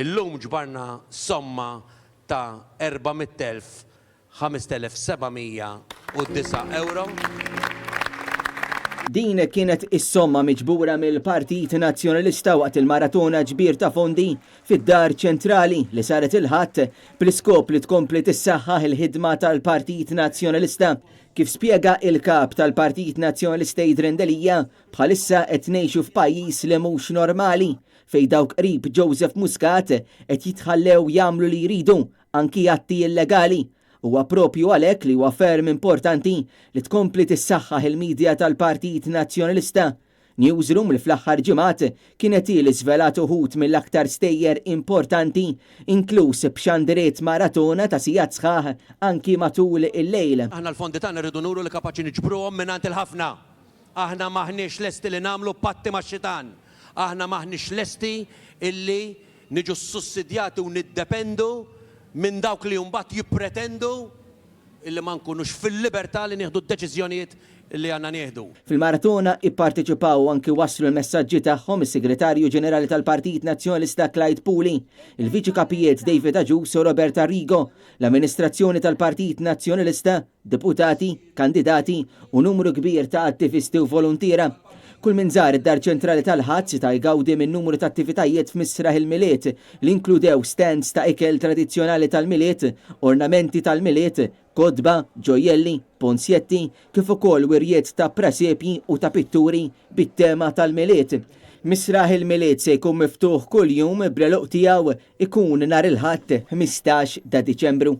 Illum ġbarna somma ta' 400,5,709 euro. Din kienet is-somma miġbura mill-Partit Nazzjonalista waqt il-maratona ġbir ta' fondi fid-Dar Ċentrali li saret il-ħadd bl-iskop li tkompli tissaħħaħ il-ħidma tal-Partit Nazzjonalista. Kif spjega il-kap tal-Partit Nazzjonalista Idren Delija, bħalissa qed ngħixu f'pajjiż li mhux normali fejn dawk qrib Joseph Muscat qed jitħallew jagħmlu li jridu anki atti illegali. Huwa proprju għalhekk li huwa ferm importanti li tkompli tissaħħaħ il-medja tal-Partit Nazzjonalista. Newsroom li fl-aħħar ġimgħat kienet il żvelat uħud mill-aktar stejjer importanti, inkluż b'xandiriet maratona ta' sigħat sħaħ anki matul il-lejl. Aħna l-fondi tagħna rridu nuru li kapaċi niġbruhom mingħand il-ħafna. Aħna maħniex lesti li nagħmlu patti max-xitan. Aħna maħniex lesti illi niġu sussidjati u niddependu minn dawk li mbagħad jippretendu illi ma nkunux fil-libertà li nieħdu d-deċiżjonijiet li għandna nieħdu. Fil-maratona ipparteċipaw anki waslu l-messaġġi tagħhom is-Segretarju Ġenerali tal-Partit Nazzjonalista Clyde Puli, il-Viċi Kapijiet David Agius u Robert Arrigo, l-Amministrazzjoni tal-Partit Nazzjonalista, deputati, kandidati u numru kbir ta' attivisti u volontiera. Kull min żar id-Dar Ċentrali tal-ħadd ta' jgawdi minn numru ta' attivitajiet f'misraħ il-miliet li inkludew stands ta' ikel tradizzjonali tal-miliet, ornamenti tal-miliet, kodba, ġojelli, ponsjetti, kif ukoll wirjiet ta' prasepji u ta' pitturi bit-tema tal-miliet. Misraħ il-miliet se jkun miftuħ kull jum bl-eluq tiegħu ikun nhar il-ħadd 15 ta' Diċembru.